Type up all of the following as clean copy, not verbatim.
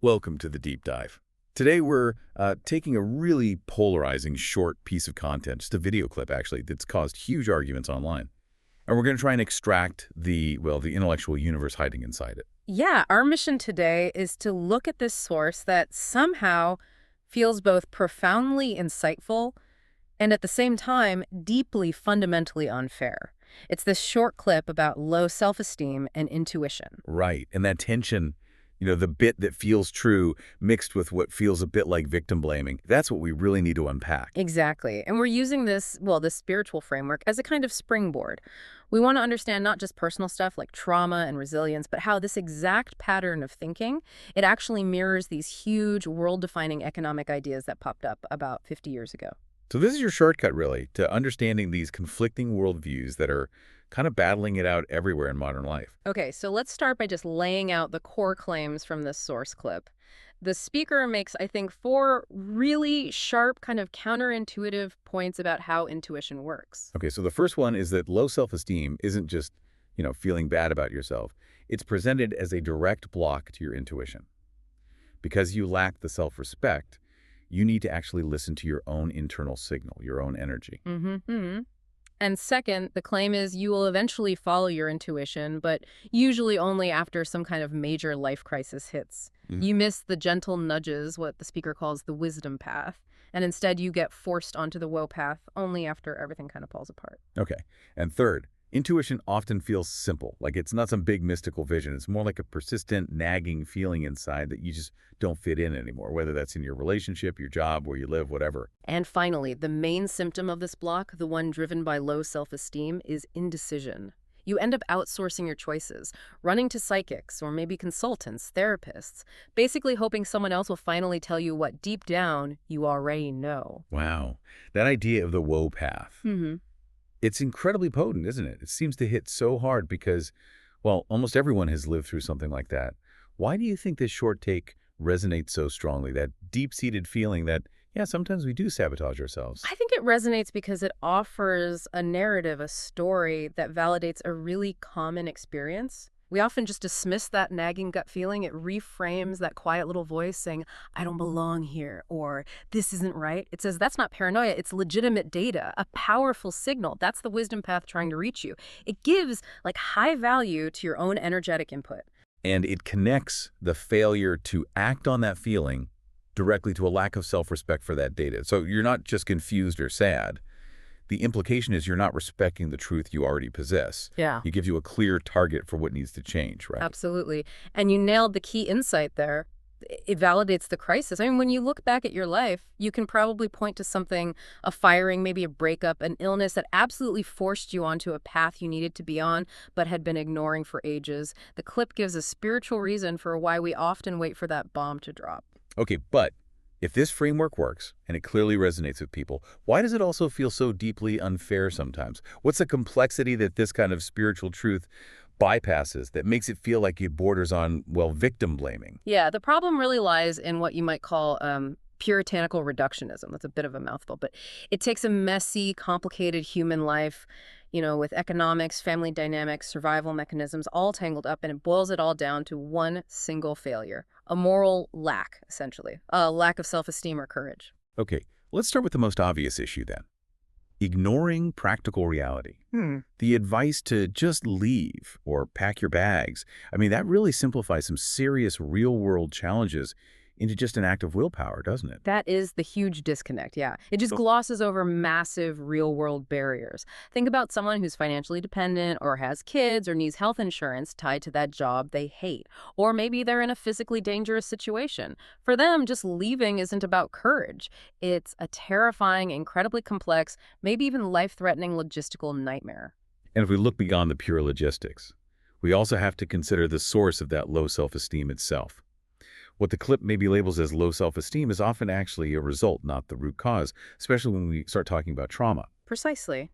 Welcome to the deep dive. Today we're taking a really polarizing short piece of content, just a video clip actually, that's caused huge arguments online. And we're going to try and extract the intellectual universe hiding inside it. Yeah, our mission today is to look at this source that somehow feels both profoundly insightful and at the same time deeply fundamentally unfair. It's this short clip about low self-esteem and intuition. Right, and that tension, the bit that feels true mixed with what feels a bit like victim blaming, that's what we really need to unpack. Exactly. And we're using this spiritual framework as a kind of springboard. We want to understand not just personal stuff like trauma and resilience, but how this exact pattern of thinking, it actually mirrors these huge world-defining economic ideas that popped up about 50 years ago. So this is your shortcut, really, to understanding these conflicting worldviews that are kind of battling it out everywhere in modern life. Okay, so let's start by just laying out the core claims from this source clip. The speaker makes, I think, four really sharp, kind of counterintuitive points about how intuition works. Okay, so the first one is that low self-esteem isn't just, feeling bad about yourself. It's presented as a direct block to your intuition. Because you lack the self-respect, you need to actually listen to your own internal signal, your own energy. Mm-hmm. And second, the claim is you will eventually follow your intuition, but usually only after some kind of major life crisis hits. You miss the gentle nudges, what the speaker calls the wisdom path, and instead you get forced onto the woe path only after everything kind of falls apart. Okay. And third, intuition often feels simple, like it's not some big mystical vision. It's more like a persistent, nagging feeling inside that you just don't fit in anymore, whether that's in your relationship, your job, where you live, whatever. And finally, the main symptom of this block, the one driven by low self-esteem, is indecision. You end up outsourcing your choices, running to psychics or maybe consultants, therapists, basically hoping someone else will finally tell you what deep down you already know. Wow. That idea of the woe path. It's incredibly potent, isn't it? It seems to hit so hard because, well, almost everyone has lived through something like that. Why do you think this short take resonates so strongly, that deep-seated feeling that, yeah, sometimes we do sabotage ourselves? I think it resonates because it offers a narrative, a story that validates a really common experience. We often just dismiss that nagging gut feeling. It reframes that quiet little voice saying, I don't belong here, or this isn't right. It says that's not paranoia, it's legitimate data, a powerful signal. That's the wisdom path trying to reach you. It gives high value to your own energetic input. And it connects the failure to act on that feeling directly to a lack of self-respect for that data. So you're not just confused or sad. The implication is you're not respecting the truth you already possess. Yeah. It gives you a clear target for what needs to change, right? Absolutely. And you nailed the key insight there. It validates the crisis. I mean, when you look back at your life, you can probably point to something, a firing, maybe a breakup, an illness that absolutely forced you onto a path you needed to be on, but had been ignoring for ages. The clip gives a spiritual reason for why we often wait for that bomb to drop. Okay, but if this framework works, and it clearly resonates with people, why does it also feel so deeply unfair sometimes? What's the complexity that this kind of spiritual truth bypasses that makes it feel like it borders on, well, victim blaming? Yeah, the problem really lies in what you might call Puritanical reductionism. That's a bit of a mouthful, but it takes a messy, complicated human life, with economics, family dynamics, survival mechanisms all tangled up, and it boils it all down to one single failure, a moral lack, essentially, a lack of self-esteem or courage. Okay, let's start with the most obvious issue then. Ignoring practical reality. The advice to just leave or pack your bags, that really simplifies some serious real-world challenges into just an act of willpower, doesn't it? That is the huge disconnect, yeah. It just glosses over massive real-world barriers. Think about someone who's financially dependent or has kids or needs health insurance tied to that job they hate. Or maybe they're in a physically dangerous situation. For them, just leaving isn't about courage. It's a terrifying, incredibly complex, maybe even life-threatening logistical nightmare. And if we look beyond the pure logistics, we also have to consider the source of that low self-esteem itself. What the clip maybe labels as low self-esteem is often actually a result, not the root cause, especially when we start talking about trauma. Precisely.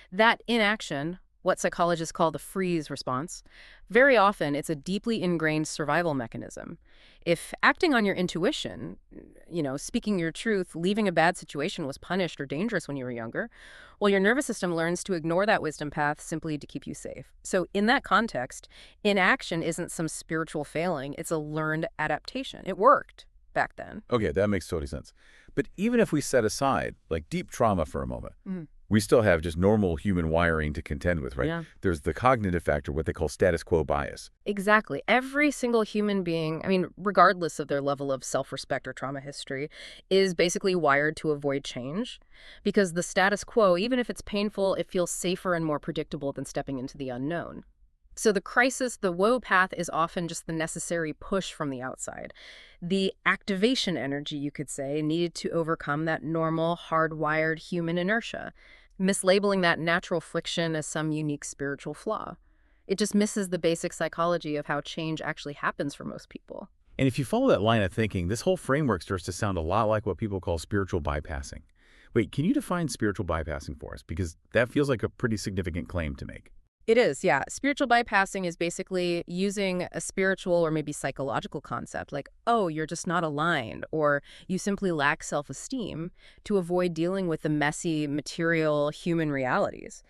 That inaction, what psychologists call the freeze response, very often it's a deeply ingrained survival mechanism. If acting on your intuition, speaking your truth, leaving a bad situation was punished or dangerous when you were younger. Well, your nervous system learns to ignore that wisdom path simply to keep you safe. So in that context, inaction isn't some spiritual failing. It's a learned adaptation. It worked back then. Okay, that makes total sense. But even if we set aside, like, deep trauma for a moment, we still have just normal human wiring to contend with, right? Yeah. There's the cognitive factor, what they call status quo bias. Exactly. Every single human being, regardless of their level of self-respect or trauma history, is basically wired to avoid change. Because the status quo, even if it's painful, it feels safer and more predictable than stepping into the unknown. So the crisis, the woe path, is often just the necessary push from the outside. The activation energy, you could say, needed to overcome that normal, hardwired human inertia, mislabeling that natural friction as some unique spiritual flaw. It just misses the basic psychology of how change actually happens for most people. And if you follow that line of thinking, this whole framework starts to sound a lot like what people call spiritual bypassing. Wait, can you define spiritual bypassing for us? Because that feels like a pretty significant claim to make. It is, yeah. Spiritual bypassing is basically using a spiritual or maybe psychological concept like, oh, you're just not aligned, or you simply lack self-esteem, to avoid dealing with the messy, material, human realities.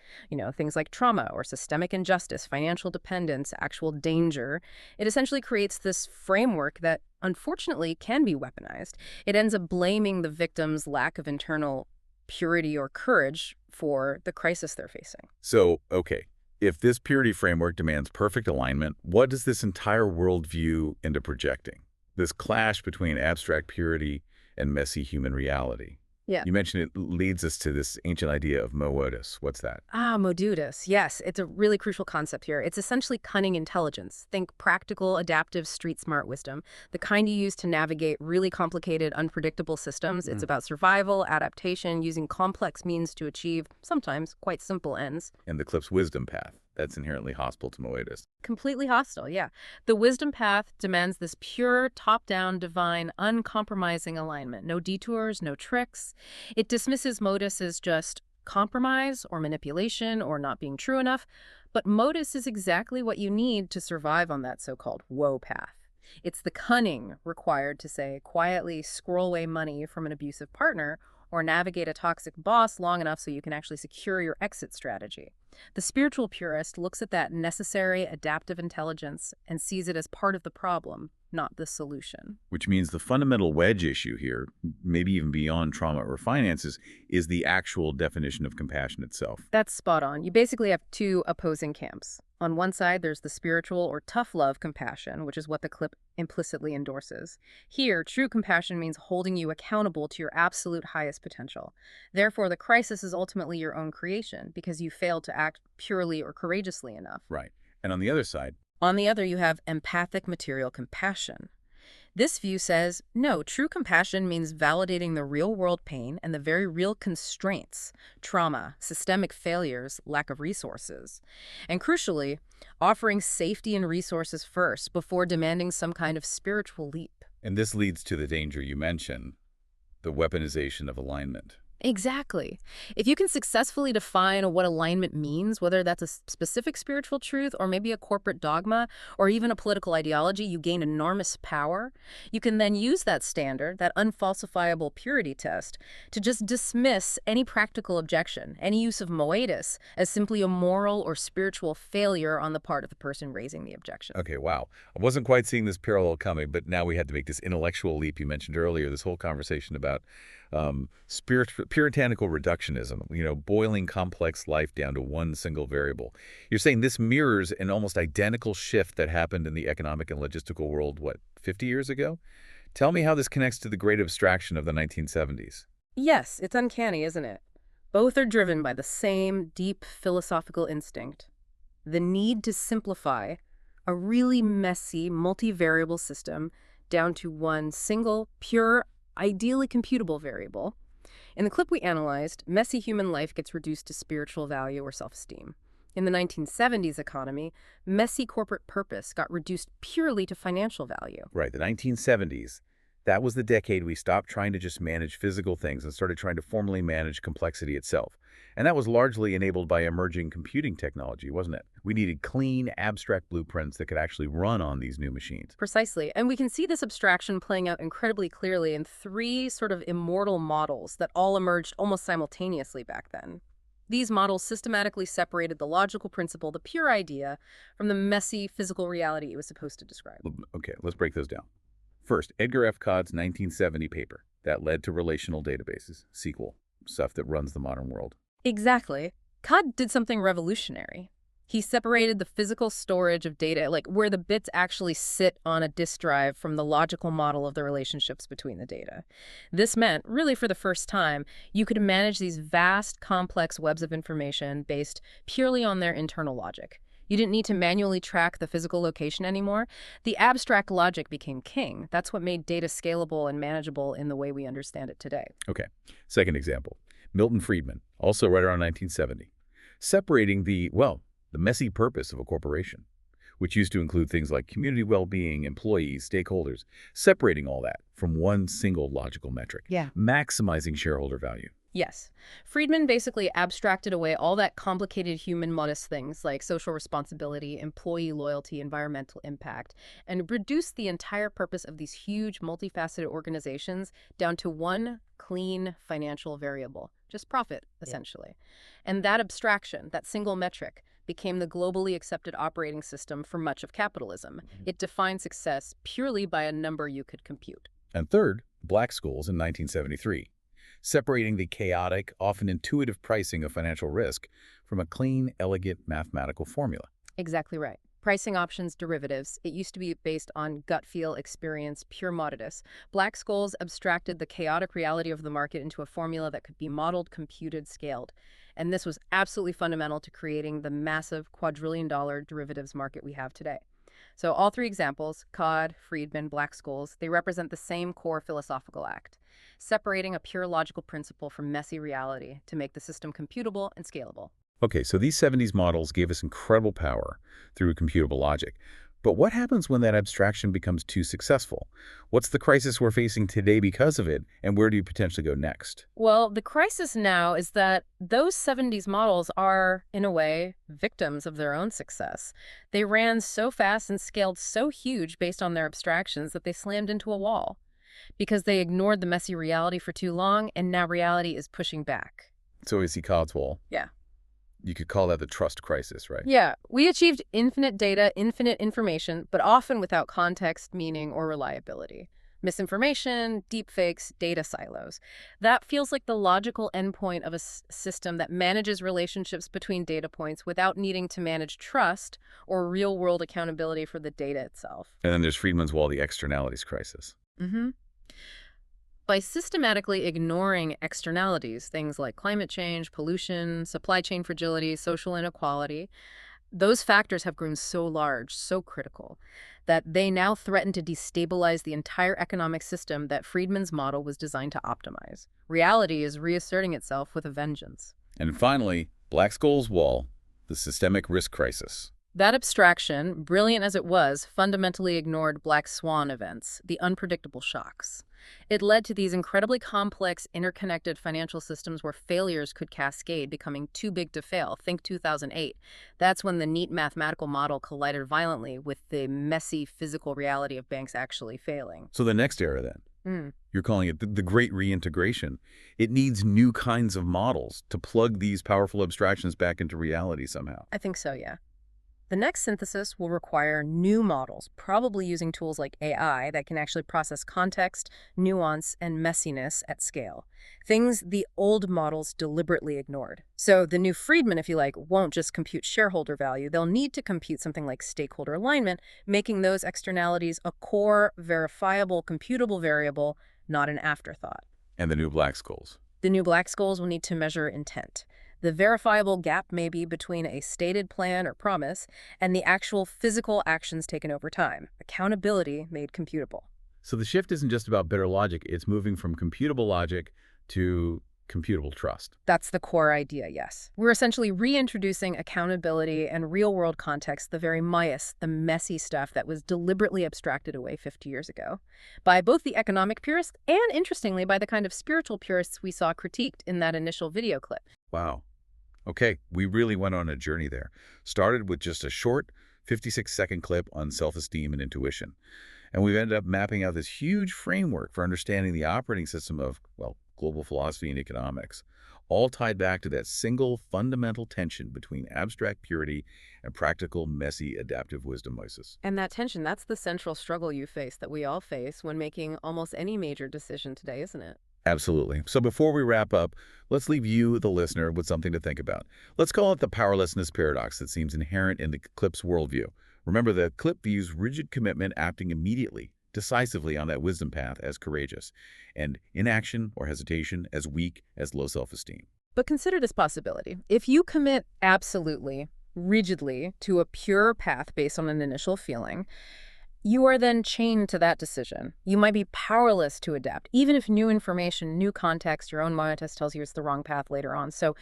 Things like trauma or systemic injustice, financial dependence, actual danger. It essentially creates this framework that, unfortunately, can be weaponized. It ends up blaming the victim's lack of internal purity or courage for the crisis they're facing. So, okay. If this purity framework demands perfect alignment, what does this entire worldview into projecting? This clash between abstract purity and messy human reality. Yeah. You mentioned it leads us to this ancient idea of modus. What's that? Modus. Yes, it's a really crucial concept here. It's essentially cunning intelligence. Think practical, adaptive, street-smart wisdom, the kind you use to navigate really complicated, unpredictable systems. It's about survival, adaptation, using complex means to achieve, sometimes, quite simple ends. And the clip's wisdom path. That's inherently hostile to Mētis. Completely hostile, yeah. The wisdom path demands this pure, top-down, divine, uncompromising alignment. No detours, no tricks. It dismisses Mētis as just compromise or manipulation or not being true enough. But Mētis is exactly what you need to survive on that so-called woe path. It's the cunning required to, say, quietly squirrel away money from an abusive partner or navigate a toxic boss long enough so you can actually secure your exit strategy. The spiritual purist looks at that necessary adaptive intelligence and sees it as part of the problem, not the solution. Which means the fundamental wedge issue here, maybe even beyond trauma or finances, is the actual definition of compassion itself. That's spot on. You basically have two opposing camps. On one side, there's the spiritual or tough love compassion, which is what the clip implicitly endorses. Here, true compassion means holding you accountable to your absolute highest potential. Therefore, the crisis is ultimately your own creation because you failed to act purely or courageously enough. Right. And on the other side? On the other, you have empathic material compassion. This view says, no, true compassion means validating the real-world pain and the very real constraints, trauma, systemic failures, lack of resources. And crucially, offering safety and resources first before demanding some kind of spiritual leap. And this leads to the danger you mentioned, the weaponization of alignment. Exactly. If you can successfully define what alignment means, whether that's a specific spiritual truth or maybe a corporate dogma or even a political ideology, you gain enormous power. You can then use that standard, that unfalsifiable purity test, to just dismiss any practical objection, any use of Mētis, as simply a moral or spiritual failure on the part of the person raising the objection. Okay, wow. I wasn't quite seeing this parallel coming, but now we had to make this intellectual leap you mentioned earlier, this whole conversation about Puritanical reductionism, boiling complex life down to one single variable. You're saying this mirrors an almost identical shift that happened in the economic and logistical world, 50 years ago? Tell me how this connects to the Great Abstraction of the 1970s. Yes, it's uncanny, isn't it? Both are driven by the same deep philosophical instinct, the need to simplify a really messy, multivariable system down to one single, pure, ideally computable variable. In the clip we analyzed, messy human life gets reduced to spiritual value or self-esteem. In the 1970s economy, messy corporate purpose got reduced purely to financial value. Right, the 1970s. That was the decade we stopped trying to just manage physical things and started trying to formally manage complexity itself. And that was largely enabled by emerging computing technology, wasn't it? We needed clean, abstract blueprints that could actually run on these new machines. Precisely. And we can see this abstraction playing out incredibly clearly in three sort of immortal models that all emerged almost simultaneously back then. These models systematically separated the logical principle, the pure idea, from the messy physical reality it was supposed to describe. Okay, let's break those down. First, Edgar F. Codd's 1970 paper that led to relational databases, SQL, stuff that runs the modern world. Exactly. Codd did something revolutionary. He separated the physical storage of data, like where the bits actually sit on a disk drive, from the logical model of the relationships between the data. This meant, really for the first time, you could manage these vast, complex webs of information based purely on their internal logic. You didn't need to manually track the physical location anymore. The abstract logic became king. That's what made data scalable and manageable in the way we understand it today. Okay, second example. Milton Friedman, also right around 1970, separating the messy purpose of a corporation, which used to include things like community well-being, employees, stakeholders, separating all that from one single logical metric, maximizing shareholder value. Yes. Friedman basically abstracted away all that complicated human modest things like social responsibility, employee loyalty, environmental impact, and reduced the entire purpose of these huge, multifaceted organizations down to one clean financial variable, just profit, essentially. And that abstraction, that single metric, became the globally accepted operating system for much of capitalism. It defined success purely by a number you could compute. And third, Black-Scholes in 1973. Separating the chaotic, often intuitive pricing of financial risk from a clean, elegant mathematical formula. Exactly right. Pricing options, derivatives. It used to be based on gut feel, experience, pure modus. Black-Scholes abstracted the chaotic reality of the market into a formula that could be modeled, computed, scaled. And this was absolutely fundamental to creating the massive quadrillion-dollar derivatives market we have today. So all three examples, Codd, Friedman, Black-Scholes, they represent the same core philosophical act, separating a pure logical principle from messy reality to make the system computable and scalable. Okay, so these 70s models gave us incredible power through computable logic. But what happens when that abstraction becomes too successful? What's the crisis we're facing today because of it, and where do you potentially go next? Well, the crisis now is that those 70s models are, in a way, victims of their own success. They ran so fast and scaled so huge based on their abstractions that they slammed into a wall because they ignored the messy reality for too long, and now reality is pushing back. So we see Codd's wall. Yeah. You could call that the trust crisis, right? Yeah, we achieved infinite data, infinite information, but often without context, meaning, or reliability. Misinformation, deepfakes, data silos. That feels like the logical endpoint of a system that manages relationships between data points without needing to manage trust or real-world accountability for the data itself. And then there's Friedman's wall, the externalities crisis. By systematically ignoring externalities, things like climate change, pollution, supply chain fragility, social inequality, those factors have grown so large, so critical, that they now threaten to destabilize the entire economic system that Friedman's model was designed to optimize. Reality is reasserting itself with a vengeance. And finally, Black-Scholes' wall, the systemic risk crisis. That abstraction, brilliant as it was, fundamentally ignored black swan events, the unpredictable shocks. It led to these incredibly complex, interconnected financial systems where failures could cascade, becoming too big to fail. Think 2008. That's when the neat mathematical model collided violently with the messy physical reality of banks actually failing. So the next era then? You're calling it the Great Reintegration. It needs new kinds of models to plug these powerful abstractions back into reality somehow. I think so, yeah. The next synthesis will require new models, probably using tools like AI that can actually process context, nuance, and messiness at scale. Things the old models deliberately ignored. So the new Friedman, if you like, won't just compute shareholder value. They'll need to compute something like stakeholder alignment, making those externalities a core, verifiable, computable variable, not an afterthought. And the new Black-Scholes. The new Black-Scholes will need to measure intent. The verifiable gap may be between a stated plan or promise and the actual physical actions taken over time. Accountability made computable. So the shift isn't just about better logic. It's moving from computable logic to computable trust. That's the core idea, yes. We're essentially reintroducing accountability and real-world context, the very Mētis, the messy stuff that was deliberately abstracted away 50 years ago, by both the economic purists and, interestingly, by the kind of spiritual purists we saw critiqued in that initial video clip. Wow. Okay, we really went on a journey there. Started with just a short 56-second clip on self-esteem and intuition. And we've ended up mapping out this huge framework for understanding the operating system of, well, global philosophy and economics, all tied back to that single fundamental tension between abstract purity and practical, messy, adaptive wisdom, Mētis. And that tension, that's the central struggle you face, that we all face when making almost any major decision today, isn't it? Absolutely. So before we wrap up, let's leave you, the listener, with something to think about. Let's call it the powerlessness paradox that seems inherent in the clip's worldview. Remember, the clip views rigid commitment acting immediately, decisively on that wisdom path as courageous, and inaction or hesitation as weak, as low self-esteem. But consider this possibility. If you commit absolutely, rigidly to a pure path based on an initial feeling, you are then chained to that decision. You might be powerless to adapt, even if new information, new context, your own Mētis tells you it's the wrong path later on. So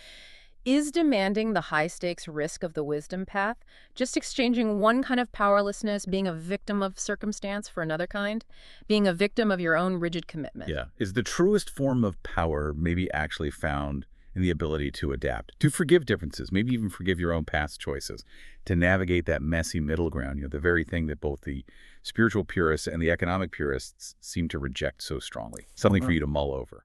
is demanding the high-stakes risk of the wisdom path just exchanging one kind of powerlessness, being a victim of circumstance, for another kind? Being a victim of your own rigid commitment? Yeah. Is the truest form of power maybe actually found in the ability to adapt, to forgive differences, maybe even forgive your own past choices, to navigate that messy middle ground, the very thing that both the spiritual purists and the economic purists seem to reject so strongly, something for you to mull over.